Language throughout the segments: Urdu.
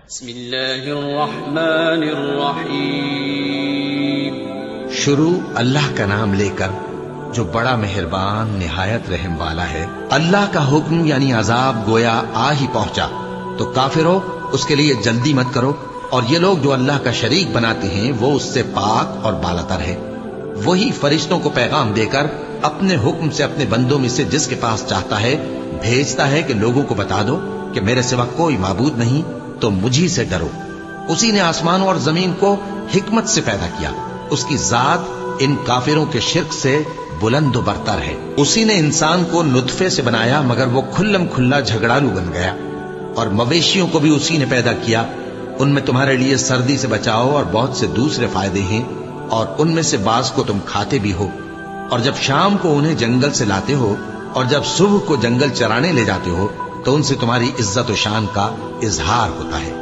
بسم اللہ الرحمن الرحیم۔ شروع اللہ کا نام لے کر جو بڑا مہربان نہایت رحم والا ہے۔ اللہ کا حکم یعنی عذاب گویا آ ہی پہنچا تو کافروں اس کے لیے جلدی مت کرو، اور یہ لوگ جو اللہ کا شریک بناتے ہیں وہ اس سے پاک اور بالاتر ہے۔ وہی فرشتوں کو پیغام دے کر اپنے حکم سے اپنے بندوں میں سے جس کے پاس چاہتا ہے بھیجتا ہے کہ لوگوں کو بتا دو کہ میرے سوا کوئی معبود نہیں، تو مجھی سے ڈرو۔ اسی نے آسمانوں اور زمین کو حکمت سے پیدا کیا، اس کی ذات ان کافروں کے شرک سے بلند و برتر ہے۔ اسی نے انسان کو نطفے سے بنایا مگر وہ کھلم کھلا جھگڑالو بن گیا، اور مویشیوں کو بھی اسی نے پیدا کیا، ان میں تمہارے لیے سردی سے بچاؤ اور بہت سے دوسرے فائدے ہیں، اور ان میں سے بعض کو تم کھاتے بھی ہو، اور جب شام کو انہیں جنگل سے لاتے ہو اور جب صبح کو جنگل چرانے لے جاتے ہو تو ان سے تمہاری عزت و شان کا اظہار ہوتا ہے۔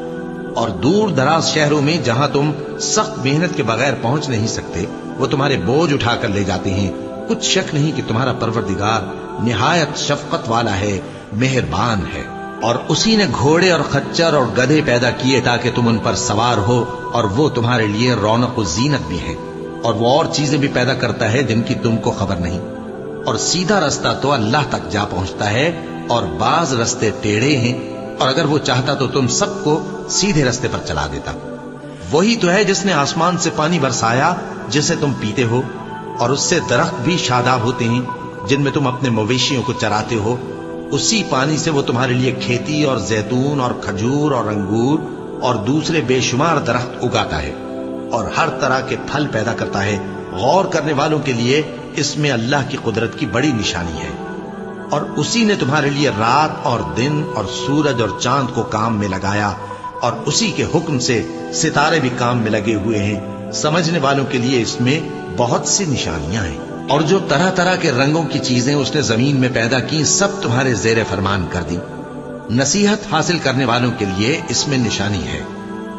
اور دور دراز شہروں میں جہاں تم سخت محنت کے بغیر پہنچ نہیں سکتے وہ تمہارے بوجھ اٹھا کر لے جاتے ہیں۔ کچھ شک نہیں کہ تمہارا پروردگار نہایت شفقت والا ہے، مہربان ہے۔ اور اسی نے گھوڑے اور خچر اور گدھے پیدا کیے تاکہ تم ان پر سوار ہو، اور وہ تمہارے لیے رونق و زینت بھی ہے، اور وہ اور چیزیں بھی پیدا کرتا ہے جن کی تم کو خبر نہیں۔ اور سیدھا رستہ تو اللہ تک جا پہنچتا ہے، اور بعض رستے ٹیڑھے ہیں، اور اگر وہ چاہتا تو تم سب کو سیدھے رستے پر چلا دیتا۔ وہی تو ہے جس نے آسمان سے پانی برسایا جسے تم پیتے ہو، اور اس سے درخت بھی شاداب ہوتے ہیں جن میں تم اپنے مویشیوں کو چراتے ہو۔ اسی پانی سے وہ تمہارے لیے کھیتی اور زیتون اور کھجور اور انگور اور دوسرے بے شمار درخت اگاتا ہے، اور ہر طرح کے پھل پیدا کرتا ہے۔ غور کرنے والوں کے لیے اس میں اللہ کی قدرت کی بڑی نشانی ہے۔ اور اسی نے تمہارے لیے رات اور دن اور سورج اور چاند کو کام میں لگایا، اور اسی کے حکم سے ستارے بھی کام میں لگے ہوئے ہیں۔ سمجھنے والوں کے لیے اس میں بہت سی نشانیاں ہیں۔ اور جو طرح طرح کے رنگوں کی چیزیں اس نے زمین میں پیدا کی سب تمہارے زیر فرمان کر دی۔ نصیحت حاصل کرنے والوں کے لیے اس میں نشانی ہے۔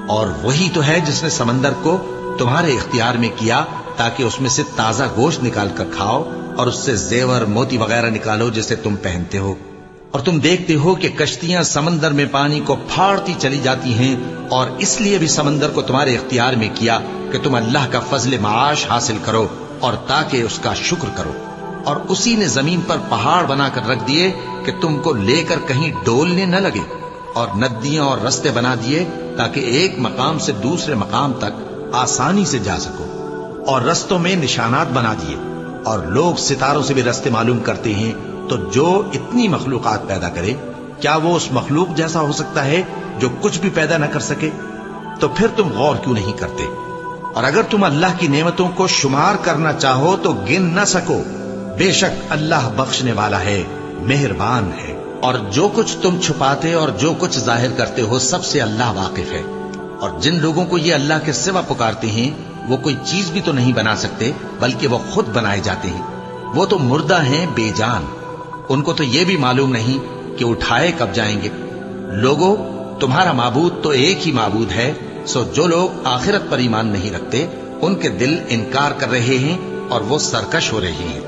اور وہی تو ہے جس نے سمندر کو تمہارے اختیار میں کیا تاکہ اس میں سے تازہ گوشت نکال کر کھاؤ، اور اس سے زیور موتی وغیرہ نکالو جسے تم پہنتے ہو۔ اور تم دیکھتے ہو کہ کشتیاں سمندر میں پانی کو پھاڑتی چلی جاتی ہیں، اور اس لیے بھی سمندر کو تمہارے اختیار میں کیا کہ تم اللہ کا فضل معاش حاصل کرو اور تاکہ اس کا شکر کرو۔ اور اسی نے زمین پر پہاڑ بنا کر رکھ دیے کہ تم کو لے کر کہیں ڈولنے نہ لگے، اور ندیاں اور رستے بنا دیے تاکہ ایک مقام سے دوسرے مقام تک آسانی سے جا سکو، اور رستوں میں نشانات بنا دیے۔ اور لوگ ستاروں سے بھی رستے معلوم کرتے ہیں، تو جو اتنی مخلوقات پیدا کرے کیا وہ اس مخلوق جیسا ہو سکتا ہے جو کچھ بھی پیدا نہ کر سکے؟ تو پھر تم غور کیوں نہیں کرتے؟ اور اگر تم اللہ کی نعمتوں کو شمار کرنا چاہو تو گن نہ سکو۔ بے شک اللہ بخشنے والا ہے، مہربان ہے۔ اور جو کچھ تم چھپاتے اور جو کچھ ظاہر کرتے ہو سب سے اللہ واقف ہے۔ اور جن لوگوں کو یہ اللہ کے سوا پکارتے ہیں وہ کوئی چیز بھی تو نہیں بنا سکتے بلکہ وہ خود بنائے جاتے ہیں۔ وہ تو مردہ ہیں بے جان، ان کو تو یہ بھی معلوم نہیں کہ اٹھائے کب جائیں گے۔ لوگوں، تمہارا معبود تو ایک ہی معبود ہے، سو جو لوگ آخرت پر ایمان نہیں رکھتے ان کے دل انکار کر رہے ہیں اور وہ سرکش ہو رہے ہیں۔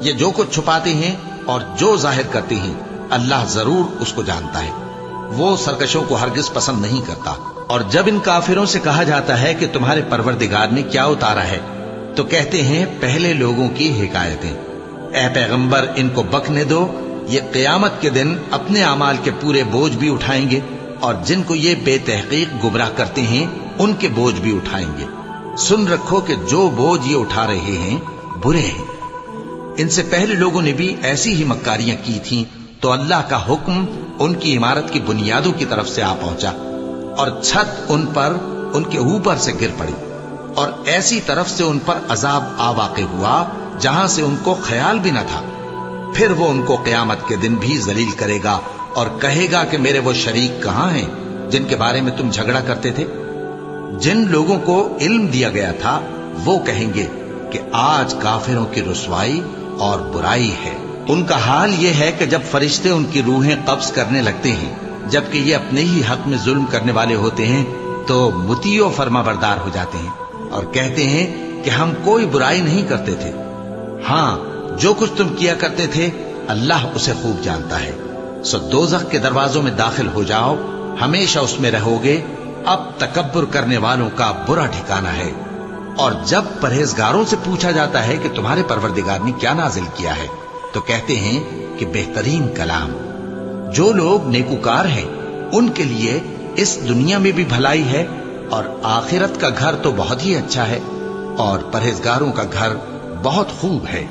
یہ جو کچھ چھپاتے ہیں اور جو ظاہر کرتے ہیں اللہ ضرور اس کو جانتا ہے۔ وہ سرکشوں کو ہرگز پسند نہیں کرتا۔ اور جب ان کافروں سے کہا جاتا ہے کہ تمہارے پروردگار نے کیا اتارا ہے تو کہتے ہیں پہلے لوگوں کی حکایتیں۔ اے پیغمبر ان کو بکنے دو، یہ قیامت کے دن اپنے اعمال کے پورے بوجھ بھی اٹھائیں گے، اور جن کو یہ بے تحقیق گمراہ کرتے ہیں ان کے بوجھ بھی اٹھائیں گے۔ سن رکھو کہ جو بوجھ یہ اٹھا رہے ہیں برے ہیں۔ ان سے پہلے لوگوں نے بھی ایسی ہی مکاریاں کی تھیں تو اللہ کا حکم ان کی عمارت کی بنیادوں کی طرف سے آ پہنچا، اور چھت ان پر ان کے اوپر سے گر پڑی، اور ایسی طرف سے ان پر عذاب آ واقع ہوا جہاں سے ان کو خیال بھی نہ تھا۔ پھر وہ ان کو قیامت کے دن بھی ذلیل کرے گا اور کہے گا کہ میرے وہ شریک کہاں ہیں جن کے بارے میں تم جھگڑا کرتے تھے؟ جن لوگوں کو علم دیا گیا تھا وہ کہیں گے کہ آج کافروں کی رسوائی اور برائی ہے۔ ان کا حال یہ ہے کہ جب فرشتے ان کی روحیں قبض کرنے لگتے ہیں جبکہ یہ اپنے ہی حق میں ظلم کرنے والے ہوتے ہیں تو مطیع و فرما بردار ہو جاتے ہیں اور کہتے ہیں کہ ہم کوئی برائی نہیں کرتے تھے۔ ہاں، جو کچھ تم کیا کرتے تھے اللہ اسے خوب جانتا ہے۔ سو دوزخ کے دروازوں میں داخل ہو جاؤ، ہمیشہ اس میں رہو گے، اب تکبر کرنے والوں کا برا ٹھکانہ ہے۔ اور جب پرہیزگاروں سے پوچھا جاتا ہے کہ تمہارے پروردگار نے کیا نازل کیا ہے، تو کہتے ہیں کہ بہترین کلام۔ جو لوگ نیکوکار ہیں ان کے لیے اس دنیا میں بھی بھلائی ہے اور آخرت کا گھر تو بہت ہی اچھا ہے، اور پرہیزگاروں کا گھر بہت خوب ہے۔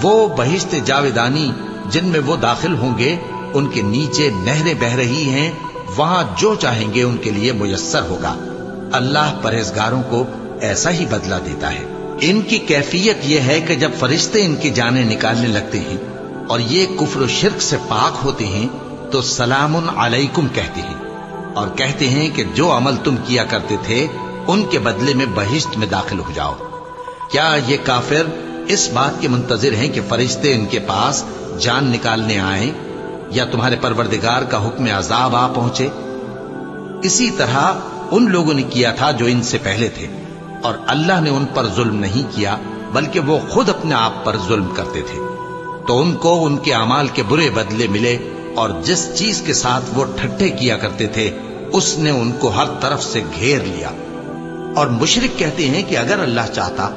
وہ بہشت جاویدانی جن میں وہ داخل ہوں گے، ان کے نیچے نہریں بہہ رہی ہیں، وہاں جو چاہیں گے ان کے لیے میسر ہوگا۔ اللہ پرہیزگاروں کو ایسا ہی بدلہ دیتا ہے۔ ان کی کیفیت یہ ہے کہ جب فرشتے ان کی جانیں نکالنے لگتے ہیں اور یہ کفر و شرک سے پاک ہوتے ہیں تو سلام علیکم کہتے ہیں، اور کہتے ہیں کہ جو عمل تم کیا کرتے تھے ان کے بدلے میں بہشت میں داخل ہو جاؤ۔ کیا یہ کافر اس بات کے منتظر ہیں کہ فرشتے ان کے پاس جان نکالنے آئیں یا تمہارے پروردگار کا حکم عذاب آ پہنچے؟ اسی طرح ان لوگوں نے کیا تھا جو ان سے پہلے تھے، اور اللہ نے ان پر ظلم نہیں کیا بلکہ وہ خود اپنے آپ پر ظلم کرتے تھے۔ تو ان کو ان کے اعمال کے برے بدلے ملے، اور جس چیز کے ساتھ وہ ٹھٹھے کیا کرتے تھے اس نے ان کو ہر طرف سے گھیر لیا۔ اور مشرک کہتے ہیں کہ اگر اللہ چاہتا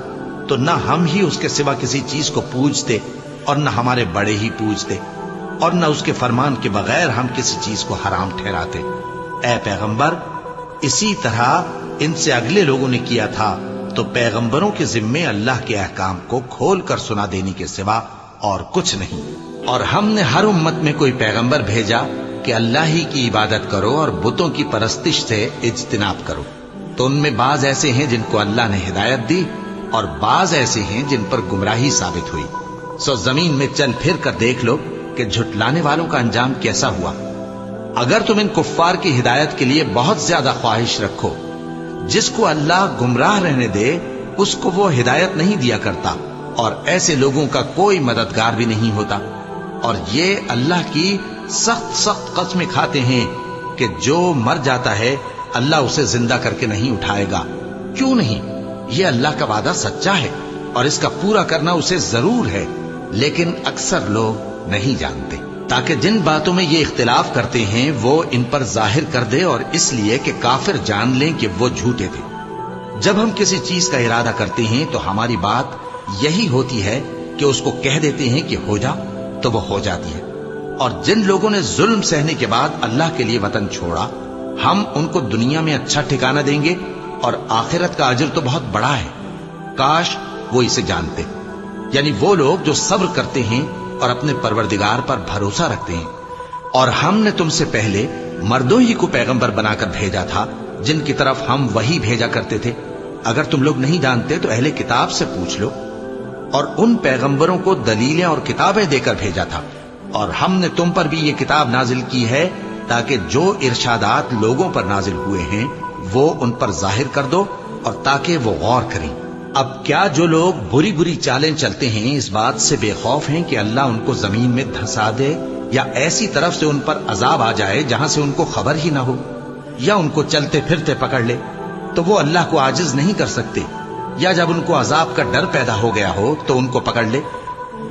تو نہ ہم ہی اس کے سوا کسی چیز کو پوجتے اور نہ ہمارے بڑے ہی پوجتے، اور نہ اس کے فرمان کے بغیر ہم کسی چیز کو حرام ٹھہراتے۔ اے پیغمبر، اسی طرح ان سے اگلے لوگوں نے کیا تھا، تو پیغمبروں کے ذمے اللہ کے احکام کو کھول کر سنا دینے کے سوا اور کچھ نہیں۔ اور ہم نے ہر امت میں کوئی پیغمبر بھیجا کہ اللہ ہی کی عبادت کرو اور بتوں کی پرستش سے اجتناب کرو۔ تو ان میں بعض ایسے ہیں جن کو اللہ نے ہدایت دی، اور بعض ایسے ہیں جن پر گمراہی ثابت ہوئی۔ سو زمین میں چل پھر کر دیکھ لو کہ جھٹلانے والوں کا انجام کیسا ہوا۔ اگر تم ان کفار کی ہدایت کے لیے بہت زیادہ خواہش رکھو، جس کو اللہ گمراہ رہنے دے اس کو وہ ہدایت نہیں دیا کرتا، اور ایسے لوگوں کا کوئی مددگار بھی نہیں ہوتا۔ اور یہ اللہ کی سخت قسمیں کھاتے ہیں کہ جو مر جاتا ہے اللہ اسے زندہ کر کے نہیں اٹھائے گا۔ کیوں نہیں؟ یہ اللہ کا وعدہ سچا ہے اور اس کا پورا کرنا اسے ضرور ہے، لیکن اکثر لوگ نہیں جانتے۔ تاکہ جن باتوں میں یہ اختلاف کرتے ہیں وہ ان پر ظاہر کر دے، اور اس لیے کہ کافر جان لیں کہ وہ جھوٹے تھے۔ جب ہم کسی چیز کا ارادہ کرتے ہیں تو ہماری بات یہی ہوتی ہے کہ اس کو کہہ دیتے ہیں کہ ہو جا، تو وہ ہو جاتی ہے۔ اور جن لوگوں نے ظلم سہنے کے بعد اللہ کے لیے وطن چھوڑا، ہم ان کو دنیا میں اچھا ٹھکانہ دیں گے، اور آخرت کا اجر تو بہت بڑا ہے۔ کاش وہ اسے جانتے، یعنی وہ لوگ جو صبر کرتے ہیں اور اپنے پروردگار پر بھروسہ رکھتے ہیں۔ اور ہم نے تم سے پہلے مردوں ہی کو پیغمبر بنا کر بھیجا تھا جن کی طرف ہم وہی بھیجا کرتے تھے۔ اگر تم لوگ نہیں جانتے تو اہل کتاب سے پوچھ لو۔ اور ان پیغمبروں کو دلیلیں اور کتابیں دے کر بھیجا تھا، اور ہم نے تم پر بھی یہ کتاب نازل کی ہے تاکہ جو ارشادات لوگوں پر نازل ہوئے ہیں وہ ان پر ظاہر کر دو، اور تاکہ وہ غور کریں۔ اب کیا جو لوگ بری بری چالیں چلتے ہیں اس بات سے بے خوف ہیں کہ اللہ ان کو زمین میں دھسا دے، یا ایسی طرف سے ان پر عذاب آ جائے جہاں سے ان کو خبر ہی نہ ہو، یا ان کو چلتے پھرتے پکڑ لے، تو وہ اللہ کو عاجز نہیں کر سکتے، یا جب ان کو عذاب کا ڈر پیدا ہو گیا ہو تو ان کو پکڑ لے؟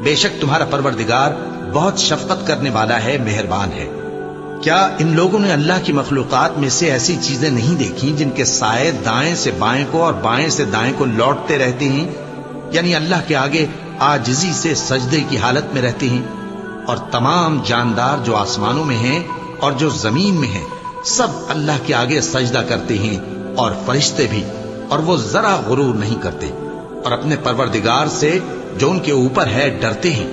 بے شک تمہارا پروردگار بہت شفقت کرنے والا ہے، مہربان ہے۔ کیا ان لوگوں نے اللہ کی مخلوقات میں سے ایسی چیزیں نہیں دیکھی جن کے سائے دائیں سے بائیں کو اور بائیں سے دائیں کو لوٹتے رہتے ہیں، یعنی اللہ کے آگے عاجزی سے سجدے کی حالت میں رہتے ہیں؟ اور تمام جاندار جو آسمانوں میں ہیں اور جو زمین میں ہیں سب اللہ کے آگے سجدہ کرتے ہیں، اور فرشتے بھی، اور وہ ذرا غرور نہیں کرتے، اور اپنے پروردگار سے جو ان کے اوپر ہے ڈرتے ہیں،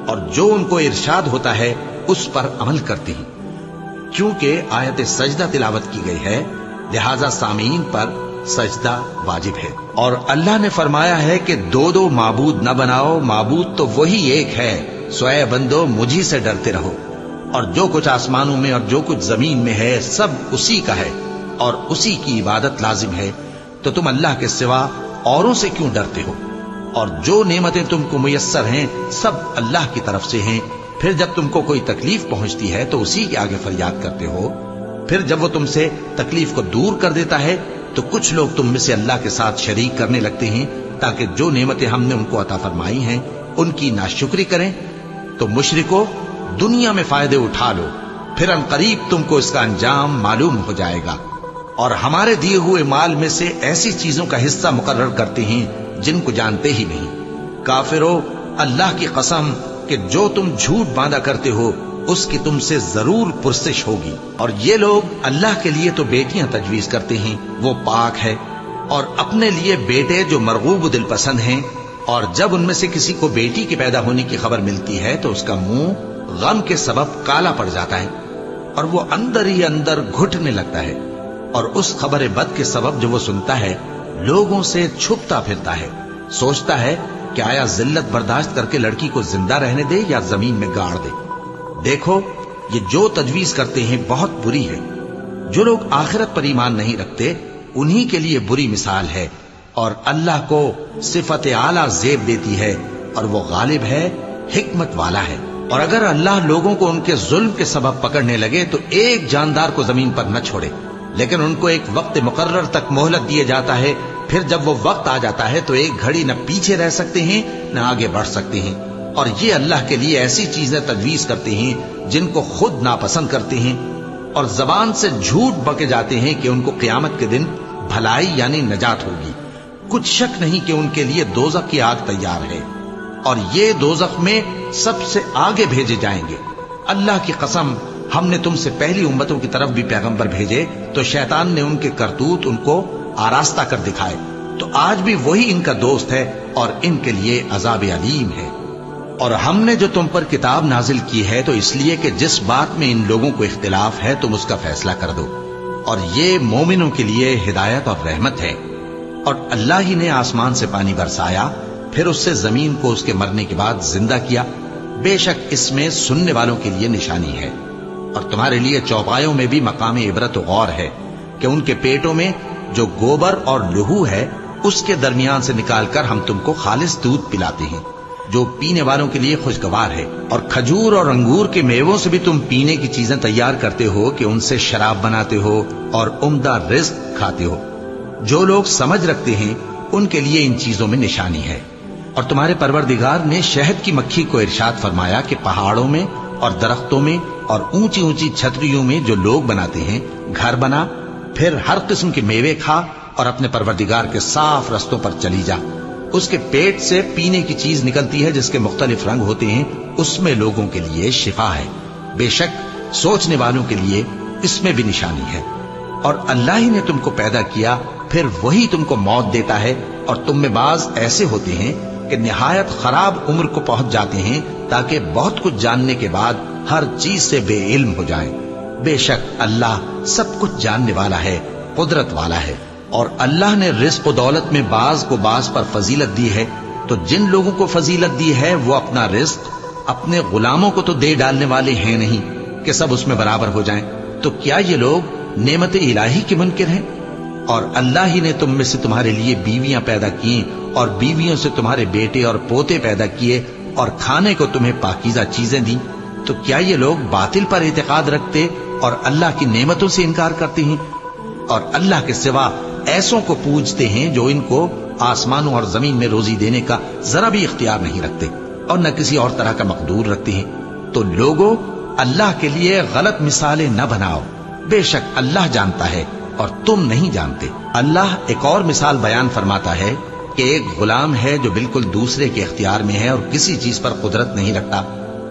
اور جو ان کو ارشاد ہوتا ہے اس پر عمل کرتے ہیں۔ کیونکہ آیت سجدہ تلاوت کی گئی ہے لہذا سامعین پر سجدہ واجب ہے۔ اور اللہ نے فرمایا ہے کہ دو دو معبود نہ بناؤ، معبود تو وہی ایک ہے، سو اے بندو مجھی سے ڈرتے رہو۔ اور جو کچھ آسمانوں میں اور جو کچھ زمین میں ہے سب اسی کا ہے، اور اسی کی عبادت لازم ہے، تو تم اللہ کے سوا اوروں سے کیوں ڈرتے ہو؟ اور جو نعمتیں تم کو میسر ہیں سب اللہ کی طرف سے ہیں۔ پھر جب تم کو کوئی تکلیف پہنچتی ہے تو اسی کے آگے فریاد کرتے ہو، پھر جب وہ تم سے تکلیف کو دور کر دیتا ہے تو کچھ لوگ تم میں سے اللہ کے ساتھ شریک کرنے لگتے ہیں تاکہ جو نعمتیں ہم نے ان کو عطا فرمائی ہیں ان کی ناشکری کریں۔ تو مشرکو، دنیا میں فائدے اٹھا لو پھر انقریب تم کو اس کا انجام معلوم ہو جائے گا۔ اور ہمارے دیے ہوئے مال میں سے ایسی چیزوں کا حصہ مقرر کرتے ہیں جن کو جانتے ہی نہیں۔ کافرو، اللہ کی قسم کہ جو تم جھوٹ باندھا کرتے ہو اس کی تم سے ضرور پرسش ہوگی۔ اور یہ لوگ اللہ کے لیے تو بیٹیاں تجویز کرتے ہیں، وہ پاک ہے، اور اپنے لیے بیٹے جو مرغوب و دل پسند ہیں، اور جب ان میں سے کسی کو بیٹی کے پیدا ہونے کی خبر ملتی ہے تو اس کا منہ غم کے سبب کالا پڑ جاتا ہے اور وہ اندر ہی اندر گھٹنے لگتا ہے، اور اس خبر بد کے سبب جو وہ سنتا ہے لوگوں سے چھپتا پھرتا ہے، سوچتا ہے کہ آیا ذلت برداشت کر کے لڑکی کو زندہ رہنے دے یا زمین میں گاڑ دے۔ دیکھو، یہ جو تجویز کرتے ہیں بہت بری ہے۔ جو لوگ آخرت پر ایمان نہیں رکھتے انہی کے لیے بری مثال ہے، اور اللہ کو صفت اعلیٰ زیب دیتی ہے، اور وہ غالب ہے، حکمت والا ہے۔ اور اگر اللہ لوگوں کو ان کے ظلم کے سبب پکڑنے لگے تو ایک جاندار کو زمین پر نہ چھوڑے، لیکن ان کو ایک وقت مقرر تک مہلت دیے جاتا ہے، پھر جب وہ وقت آ جاتا ہے تو ایک گھڑی نہ پیچھے رہ سکتے ہیں نہ آگے بڑھ سکتے ہیں۔ اور یہ اللہ کے لیے ایسی چیزیں تجویز کرتے ہیں جن کو خود ناپسند کرتے ہیں، اور زبان سے جھوٹ بکے جاتے ہیں کہ ان کو قیامت کے دن بھلائی یعنی نجات ہوگی۔ کچھ شک نہیں کہ ان کے لیے دوزخ کی آگ تیار ہے، اور یہ دوزخ میں سب سے آگے بھیجے جائیں گے۔ اللہ کی قسم، ہم نے تم سے پہلی امتوں کی طرف بھی پیغمبر بھیجے تو شیطان نے ان کے کرتوت ان کو آراستہ کر دکھائے، تو آج بھی وہی ان کا دوست ہے اور ان کے لیے عذاب علیم ہے۔ اور ہم نے جو تم پر کتاب نازل کی ہے تو اس لیے کہ جس بات میں ان لوگوں کو اختلاف ہے تم اس کا فیصلہ کر دو، اور یہ مومنوں کے لیے ہدایت اور رحمت ہے۔ اور اللہ ہی نے آسمان سے پانی برسایا، پھر اس سے زمین کو اس کے مرنے کے بعد زندہ کیا، بے شک اس میں سننے والوں کے لیے نشانی ہے۔ اور تمہارے لیے چوپایوں میں بھی مقام عبرت و غور ہے کہ ان کے پیٹوں میں جو گوبر اور لہو ہے اس کے درمیان سے نکال کر ہم تم کو خالص دودھ پلاتے ہیں جو پینے والوں کے لیے خوشگوار ہے، اور کھجور اور انگور کے میووں سے بھی تم پینے کی چیزیں تیار کرتے ہو کہ ان سے شراب بناتے ہو اور عمدہ رزق کھاتے ہو۔ جو لوگ سمجھ رکھتے ہیں ان کے لیے ان چیزوں میں نشانی ہے۔ اور تمہارے پروردگار نے شہد کی مکھی کو ارشاد فرمایا کہ پہاڑوں میں اور درختوں میں اور اونچی اونچی چھتریوں میں جو لوگ بناتے ہیں گھر بنا، پھر ہر قسم کے میوے کھا اور اپنے پروردگار کے صاف رستوں پر چلی جا۔ اس کے پیٹ سے پینے کی چیز نکلتی ہے جس کے مختلف رنگ ہوتے ہیں، اس میں لوگوں کے لیے شفا ہے، بے شک سوچنے والوں کے لیے اس میں بھی نشانی ہے۔ اور اللہ ہی نے تم کو پیدا کیا، پھر وہی تم کو موت دیتا ہے، اور تم میں بعض ایسے ہوتے ہیں کہ نہایت خراب عمر کو پہنچ جاتے ہیں تاکہ بہت کچھ جاننے کے بعد ہر چیز سے بے علم ہو جائیں۔ بے شک اللہ سب کچھ جاننے والا ہے، قدرت والا ہے۔ اور اللہ نے رزق و دولت میں بعض کو بعض پر فضیلت دی ہے، تو جن لوگوں کو فضیلت دی ہے وہ اپنا رزق اپنے غلاموں کو تو دے ڈالنے والے ہیں نہیں کہ سب اس میں برابر ہو جائیں، تو کیا یہ لوگ نعمت الہی کے منکر ہیں؟ اور اللہ ہی نے تم میں سے تمہارے لیے بیویاں پیدا کی اور بیویوں سے تمہارے بیٹے اور پوتے پیدا کیے اور کھانے کو تمہیں پاکیزہ چیزیں دیں، تو کیا یہ لوگ باطل پر اعتقاد رکھتے اور اللہ کی نعمتوں سے انکار کرتے ہیں؟ اور اللہ کے سوا ایسوں کو پوجتے ہیں جو ان کو آسمانوں اور زمین میں روزی دینے کا ذرا بھی اختیار نہیں رکھتے اور نہ کسی اور طرح کا مقدور رکھتے ہیں۔ تو لوگوں، اللہ کے لیے غلط مثالیں نہ بناؤ، بے شک اللہ جانتا ہے اور تم نہیں جانتے۔ اللہ ایک اور مثال بیان فرماتا ہے کہ ایک غلام ہے جو بالکل دوسرے کے اختیار میں ہے اور کسی چیز پر قدرت نہیں رکھتا،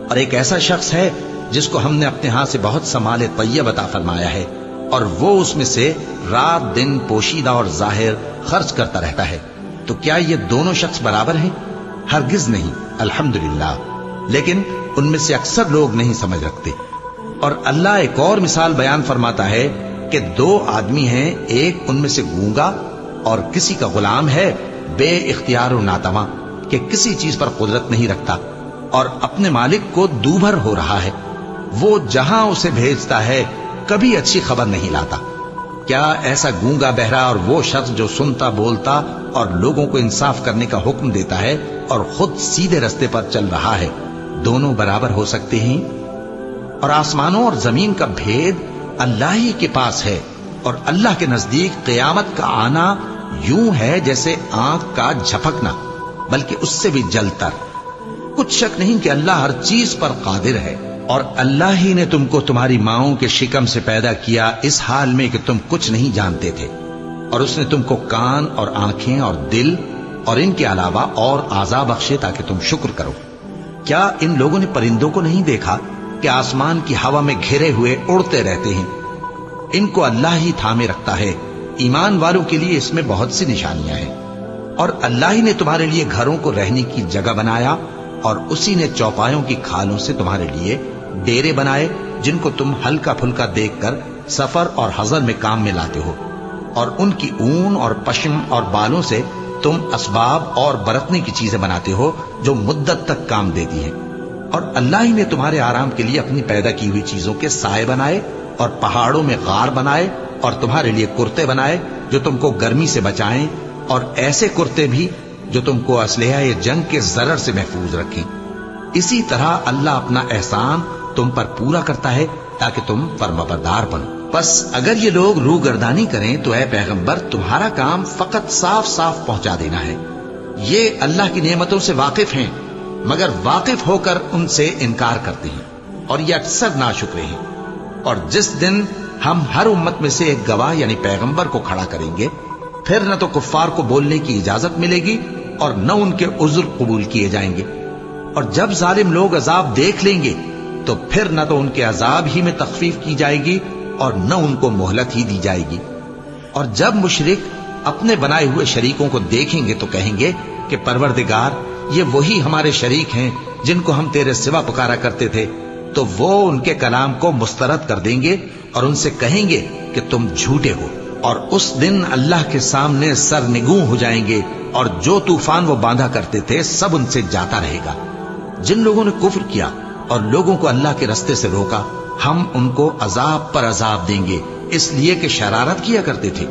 اور ایک ایسا شخص ہے جس کو ہم نے اپنے ہاں سے بہت سا مال طیب عطا فرمایا ہے اور وہ اس میں سے رات دن پوشیدہ اور ظاہر خرچ کرتا رہتا ہے، تو کیا یہ دونوں شخص برابر ہیں؟ ہرگز نہیں، الحمدللہ، لیکن ان میں سے اکثر لوگ نہیں سمجھ رکھتے۔ اور اللہ ایک اور مثال بیان فرماتا ہے کہ دو آدمی ہیں، ایک ان میں سے گونگا اور کسی کا غلام ہے بے اختیار و ناتواں کہ کسی چیز پر قدرت نہیں رکھتا اور اپنے مالک کو دوبھر ہو رہا ہے، وہ جہاں اسے بھیجتا ہے کبھی اچھی خبر نہیں لاتا۔ کیا ایسا گونگا بہرا اور وہ شخص جو سنتا بولتا اور لوگوں کو انصاف کرنے کا حکم دیتا ہے اور خود سیدھے رستے پر چل رہا ہے، دونوں برابر ہو سکتے ہیں؟ اور آسمانوں اور زمین کا بھید اللہ ہی کے پاس ہے، اور اللہ کے نزدیک قیامت کا آنا یوں ہے جیسے آنکھ کا جھپکنا، بلکہ اس سے بھی جلتر۔ کچھ شک نہیں کہ اللہ ہر چیز پر قادر ہے، اور اللہ ہی نے تم کو تمہاری ماؤں کے شکم سے پیدا کیا اس حال میں کہ تم کچھ نہیں جانتے تھے، اور اس نے تم کو کان اور آنکھیں اور دل اور ان کے علاوہ اور اعضاء بخشے تاکہ تم شکر کرو۔ کیا ان لوگوں نے پرندوں کو نہیں دیکھا کہ آسمان کی ہوا میں گھرے ہوئے اڑتے رہتے ہیں؟ ان کو اللہ ہی تھامے رکھتا ہے۔ ایمان والوں کے لیے اس میں بہت سی نشانیاں ہیں۔ اور اللہ ہی نے تمہارے لیے گھروں کو رہنے کی جگہ بنایا، اور اسی نے چوپایوں کی کھالوں سے تمہارے لیے ڈیرے بنائے جن کو تم ہلکا پھلکا دیکھ کر سفر اور حضر میں کام میں لاتے ہو، اور ان کی اون اور پشم اور بالوں سے تم اسباب اور برتنے کی چیزیں بناتے ہو جو مدت تک کام دیتی ہیں۔ اور اللہ ہی نے تمہارے آرام کے لیے اپنی پیدا کی ہوئی چیزوں کے سائے بنائے اور پہاڑوں میں غار بنائے، اور تمہارے لیے کرتے بنائے جو تم کو گرمی سے بچائیں، اور ایسے کرتے بھی جو تم کو اسلحہ جنگ کے ضرر سے محفوظ رکھیں۔ اسی طرح اللہ اپنا احسان تم پر پورا کرتا ہے تاکہ تم فرمانبردار بنو۔ بس اگر یہ لوگ روگردانی کریں تو اے پیغمبر تمہارا کام فقط صاف صاف پہنچا دینا ہے۔ یہ اللہ کی نعمتوں سے واقف ہیں، مگر واقف ہو کر ان سے انکار کرتے ہیں، اور یہ اکثر ناشکرے ہیں۔ اور جس دن ہم ہر امت میں سے ایک گواہ یعنی پیغمبر کو کھڑا کریں گے، پھر نہ تو کفار کو بولنے کی اجازت ملے گی اور نہ ان کے عذر قبول کیے جائیں گے۔ اور جب ظالم لوگ عذاب دیکھ لیں گے تو پھر نہ تو ان کے عذاب ہی میں تخفیف کی جائے گی اور نہ ان کو مہلت ہی دی جائے گی۔ اور جب مشرک اپنے بنائے ہوئے شریکوں کو دیکھیں گے تو کہیں گے کہ پروردگار، یہ وہی ہمارے شریک ہیں جن کو ہم تیرے سوا پکارا کرتے تھے۔ تو وہ ان کے کلام کو مسترد کر دیں گے اور ان سے کہیں گے کہ تم جھوٹے ہو، اور اس دن اللہ کے سامنے سرنگوں ہو جائیں گے، اور جو طوفان وہ باندھا کرتے تھے سب ان سے جاتا رہے گا۔ جن لوگوں نے کفر کیا اور لوگوں کو اللہ کے رستے سے روکا، ہم ان کو عذاب پر عذاب دیں گے، اس لیے کہ شرارت کیا کرتے تھے۔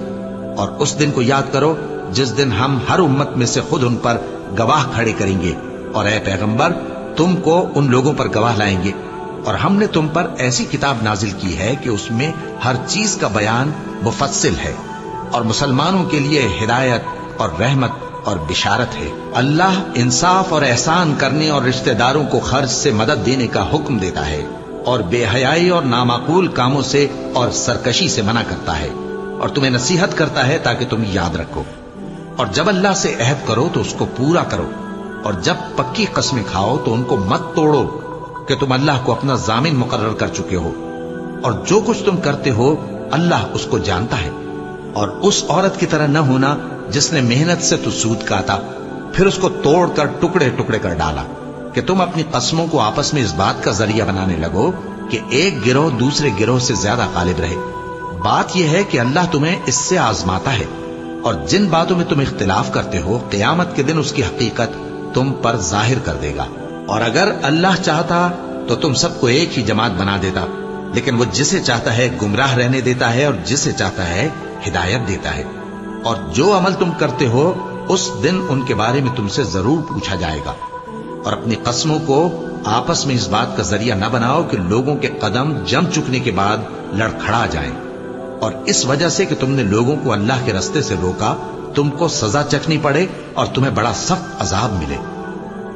اور اس دن کو یاد کرو جس دن ہم ہر امت میں سے خود ان پر گواہ کھڑے کریں گے، اور اے پیغمبر تم کو ان لوگوں پر گواہ لائیں گے۔ اور ہم نے تم پر ایسی کتاب نازل کی ہے کہ اس میں ہر چیز کا بیان مفصل ہے، اور مسلمانوں کے لیے ہدایت اور رحمت اور بشارت ہے۔ اللہ انصاف اور احسان کرنے اور رشتہ داروں کو خرچ سے مدد دینے کا حکم دیتا ہے، اور بے حیائی اور نامعقول کاموں سے اور سرکشی سے منع کرتا ہے، اور تمہیں نصیحت کرتا ہے تاکہ تم یاد رکھو۔ اور جب اللہ سے عہد کرو تو اس کو پورا کرو، اور جب پکی قسمیں کھاؤ تو ان کو مت توڑو کہ تم اللہ کو اپنا ضامن مقرر کر چکے ہو، اور جو کچھ تم کرتے ہو اللہ اس کو جانتا ہے۔ اور اس عورت کی طرح نہ ہونا جس نے محنت سے تو سود کاتا پھر اس کو توڑ کر ٹکڑے ٹکڑے کر ڈالا، کہ تم اپنی قسموں کو آپس میں اس بات کا ذریعہ بنانے لگو کہ ایک گروہ دوسرے گروہ سے زیادہ غالب رہے۔ بات یہ ہے کہ اللہ تمہیں اس سے آزماتا ہے، اور جن باتوں میں تم اختلاف کرتے ہو قیامت کے دن اس کی حقیقت تم پر ظاہر کر دے گا۔ اور اگر اللہ چاہتا تو تم سب کو ایک ہی جماعت بنا دیتا، لیکن وہ جسے چاہتا ہے گمراہ رہنے دیتا ہے اور جسے چاہتا ہے ہدایت دیتا ہے۔ اور جو عمل تم کرتے ہو اس دن ان کے بارے میں تم سے ضرور پوچھا جائے گا۔ اور اپنی قسموں کو آپس میں اس بات کا ذریعہ نہ بناؤ کہ لوگوں کے قدم جم چکنے کے بعد لڑکھڑا جائیں، اور اس وجہ سے کہ تم نے لوگوں کو اللہ کے رستے سے روکا تم کو سزا چکھنی پڑے اور تمہیں بڑا سخت عذاب ملے۔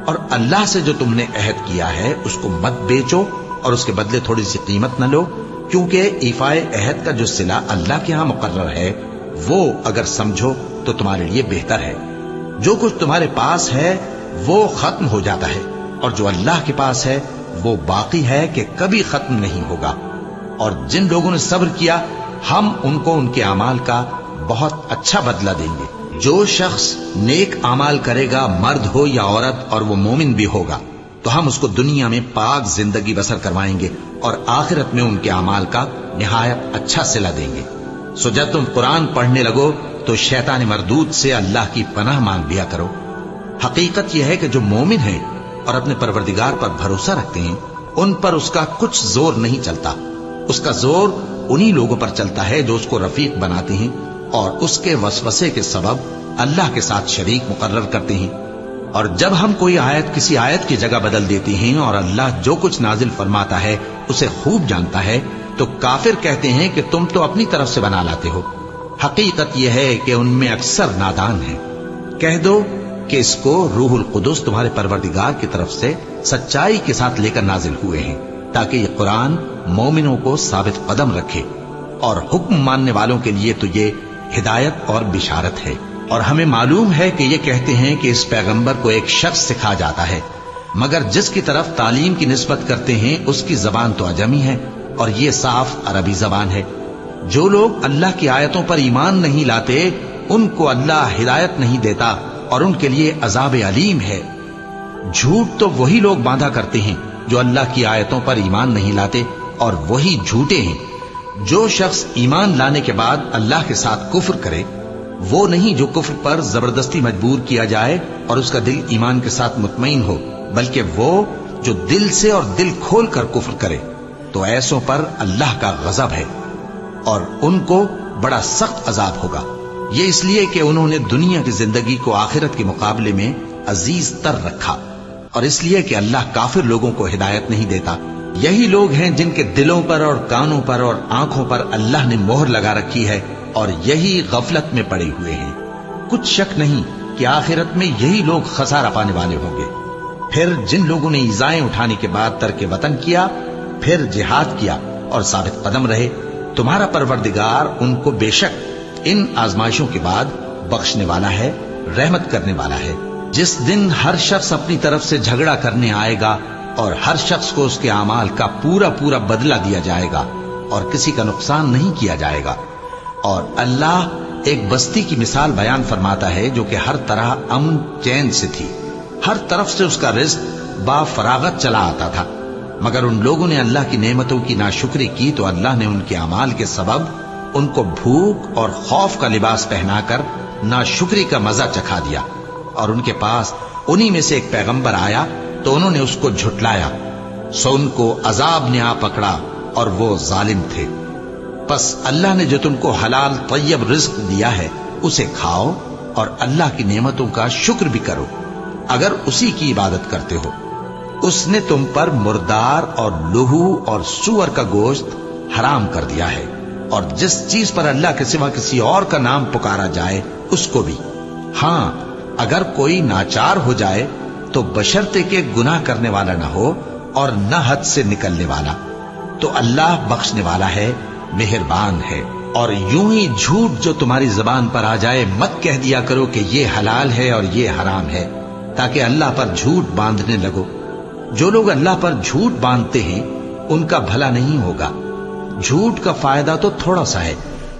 اور اللہ سے جو تم نے عہد کیا ہے اس کو مت بیچو اور اس کے بدلے تھوڑی سی قیمت نہ لو، کیونکہ ایفائے عہد کا جو صلہ اللہ کے ہاں مقرر ہے وہ اگر سمجھو تو تمہارے لیے بہتر ہے۔ جو کچھ تمہارے پاس ہے وہ ختم ہو جاتا ہے، اور جو اللہ کے پاس ہے وہ باقی ہے کہ کبھی ختم نہیں ہوگا۔ اور جن لوگوں نے صبر کیا ہم ان کو ان کے اعمال کا بہت اچھا بدلہ دیں گے۔ جو شخص نیک اعمال کرے گا مرد ہو یا عورت اور وہ مومن بھی ہوگا تو ہم اس کو دنیا میں پاک زندگی بسر کروائیں گے اور آخرت میں ان کے اعمال کا نہایت اچھا صلہ دیں گے۔ سو جب تم قرآن پڑھنے لگو تو شیطان مردود سے اللہ کی پناہ مانگ لیا کرو۔ حقیقت یہ ہے کہ جو مومن ہیں اور اپنے پروردگار پر بھروسہ رکھتے ہیں ان پر اس کا کچھ زور نہیں چلتا۔ اس کا زور انہی لوگوں پر چلتا ہے جو اس کو رفیق بناتے ہیں اور اس کے وسوسے کے سبب اللہ کے ساتھ شریک مقرر کرتے ہیں۔ اور جب ہم کوئی آیت کسی آیت کی جگہ بدل دیتے ہیں اور اللہ جو کچھ نازل فرماتا ہے اسے خوب جانتا ہے تو کافر کہتے ہیں کہ تم تو اپنی طرف سے بنا لاتے ہو۔ حقیقت یہ ہے کہ ان میں اکثر نادان ہیں۔ کہہ دو کہ اس کو روح القدس تمہارے پروردگار کی طرف سے سچائی کے ساتھ لے کر نازل ہوئے ہیں، تاکہ یہ قرآن مومنوں کو ثابت قدم رکھے اور حکم ماننے والوں کے لیے تو یہ ہدایت اور بشارت ہے۔ اور ہمیں معلوم ہے کہ یہ کہتے ہیں کہ اس پیغمبر کو ایک شخص سکھا جاتا ہے، مگر جس کی طرف تعلیم کی نسبت کرتے ہیں اس کی زبان تو عجمی ہے اور یہ صاف عربی زبان ہے۔ جو لوگ اللہ کی آیتوں پر ایمان نہیں لاتے ان کو اللہ ہدایت نہیں دیتا اور ان کے لیے عذاب علیم ہے۔ جھوٹ تو وہی لوگ باندھا کرتے ہیں جو اللہ کی آیتوں پر ایمان نہیں لاتے، اور وہی جھوٹے ہیں۔ جو شخص ایمان لانے کے بعد اللہ کے ساتھ کفر کرے وہ نہیں جو کفر پر زبردستی مجبور کیا جائے اور اس کا دل ایمان کے ساتھ مطمئن ہو، بلکہ وہ جو دل سے اور دل کھول کر کفر کرے، تو ایسوں پر اللہ کا غضب ہے اور ان کو بڑا سخت عذاب ہوگا۔ یہ اس لیے کہ انہوں نے دنیا کی زندگی کو آخرت کے مقابلے میں عزیز تر رکھا، اور اس لیے کہ اللہ کافر لوگوں کو ہدایت نہیں دیتا۔ یہی لوگ ہیں جن کے دلوں پر اور کانوں پر اور آنکھوں پر اللہ نے مہر لگا رکھی ہے، اور یہی غفلت میں پڑے ہوئے ہیں۔ کچھ شک نہیں کہ آخرت میں یہی لوگ خسارہ پانے والے ہوں گے۔ پھر جن لوگوں نے ایذائیں اٹھانے کے بعد ترک وطن کیا، پھر جہاد کیا اور ثابت قدم رہے، تمہارا پروردگار ان کو بے شک ان آزمائشوں کے بعد بخشنے والا ہے، رحمت کرنے والا ہے۔ جس دن ہر شخص اپنی طرف سے جھگڑا کرنے آئے گا اور ہر شخص کو اس کے اعمال کا پورا پورا بدلہ دیا جائے گا اور کسی کا نقصان نہیں کیا جائے گا۔ اور اللہ ایک بستی کی مثال بیان فرماتا ہے جو کہ ہر طرح امن چین سے تھی، ہر طرف سے اس کا رزق با فراغت چلا آتا تھا، مگر ان لوگوں نے اللہ کی نعمتوں کی ناشکری کی تو اللہ نے ان کے اعمال کے سبب ان کو بھوک اور خوف کا لباس پہنا کر ناشکری کا مزہ چکھا دیا۔ اور ان کے پاس انہی میں سے ایک پیغمبر آیا تو انہوں نے اس کو جھٹلایا، سو ان کو عذاب نے آ پکڑا اور وہ ظالم تھے۔ پس اللہ نے جو تم کو حلال طیب رزق دیا ہے اسے کھاؤ اور اللہ کی نعمتوں کا شکر بھی کرو اگر اسی کی عبادت کرتے ہو۔ اس نے تم پر مردار اور لہو اور سور کا گوشت حرام کر دیا ہے، اور جس چیز پر اللہ کے سوا کسی اور کا نام پکارا جائے اس کو بھی۔ ہاں اگر کوئی ناچار ہو جائے تو بشرطے کہ گناہ کرنے والا نہ ہو اور نہ حد سے نکلنے والا، تو اللہ بخشنے والا ہے، مہربان ہے۔ اور یوں ہی جھوٹ جو تمہاری زبان پر آ جائے مت کہہ دیا کرو کہ یہ حلال ہے اور یہ حرام ہے، تاکہ اللہ پر جھوٹ باندھنے لگو۔ جو لوگ اللہ پر جھوٹ باندھتے ہیں ان کا بھلا نہیں ہوگا۔ جھوٹ کا فائدہ تو تھوڑا سا ہے،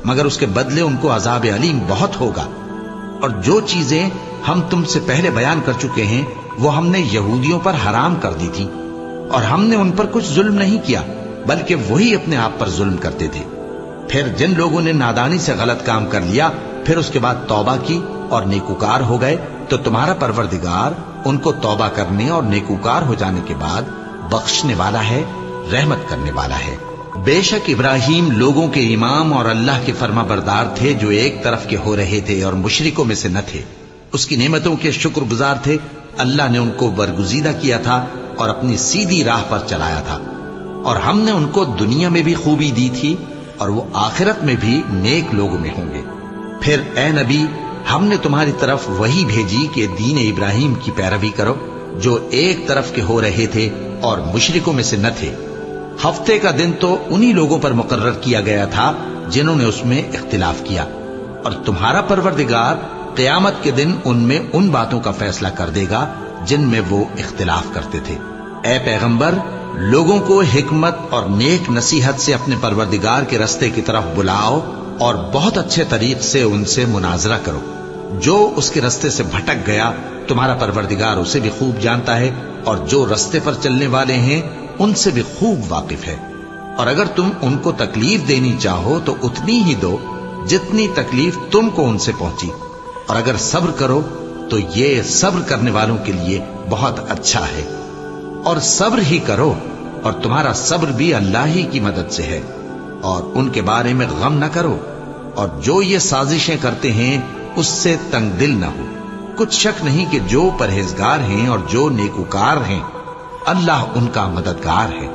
مگر اس کے بدلے ان کو عذاب علیم بہت ہوگا۔ اور جو چیزیں ہم تم سے پہلے بیان کر چکے ہیں وہ ہم نے یہودیوں پر حرام کر دی تھی، اور ہم نے ان پر کچھ ظلم نہیں کیا بلکہ وہی اپنے آپ پر ظلم کرتے تھے۔ پھر جن لوگوں نے نادانی سے غلط کام کر لیا پھر اس کے بعد توبہ کی اور نیکوکار ہو گئے تو تمہارا پروردگار ان کو توبہ کرنے اور نیکوکار ہو جانے کے بعد بخشنے والا ہے، رحمت کرنے والا ہے۔ بے شک ابراہیم لوگوں کے امام اور اللہ کے فرما بردار تھے جو ایک طرف کے ہو رہے تھے اور مشرکوں میں سے نہ تھے۔ اس کی نعمتوں کے شکر گزار تھے۔ اللہ نے ان کو برگزیدہ کیا تھا اور اپنی سیدھی راہ پر چلایا تھا، اور ہم نے ان کو دنیا میں بھی خوبی دی تھی اور وہ آخرت میں بھی نیک لوگوں میں ہوں گے۔ پھر اے نبی ہم نے تمہاری طرف وہی بھیجی کہ دین ابراہیم کی پیروی کرو جو ایک طرف کے ہو رہے تھے اور مشرکوں میں سے نہ تھے۔ ہفتے کا دن تو انہی لوگوں پر مقرر کیا گیا تھا جنہوں نے اس میں اختلاف کیا، اور تمہارا پروردگار قیامت کے دن ان میں ان باتوں کا فیصلہ کر دے گا جن میں وہ اختلاف کرتے تھے۔ اے پیغمبر لوگوں کو حکمت اور نیک نصیحت سے اپنے پروردگار کے رستے کی طرف بلاؤ اور بہت اچھے طریق سے ان سے مناظرہ کرو۔ جو اس کے رستے سے بھٹک گیا تمہارا پروردگار اسے بھی خوب جانتا ہے، اور جو رستے پر چلنے والے ہیں ان سے بھی خوب واقف ہے۔ اور اگر تم ان کو تکلیف دینی چاہو تو اتنی ہی دو جتنی تکلیف تم کو ان سے پہنچی، اور اگر صبر کرو تو یہ صبر کرنے والوں کے لیے بہت اچھا ہے۔ اور صبر ہی کرو، اور تمہارا صبر بھی اللہ ہی کی مدد سے ہے، اور ان کے بارے میں غم نہ کرو، اور جو یہ سازشیں کرتے ہیں اس سے تنگ دل نہ ہو۔ کچھ شک نہیں کہ جو پرہیزگار ہیں اور جو نیکوکار ہیں اللہ ان کا مددگار ہے۔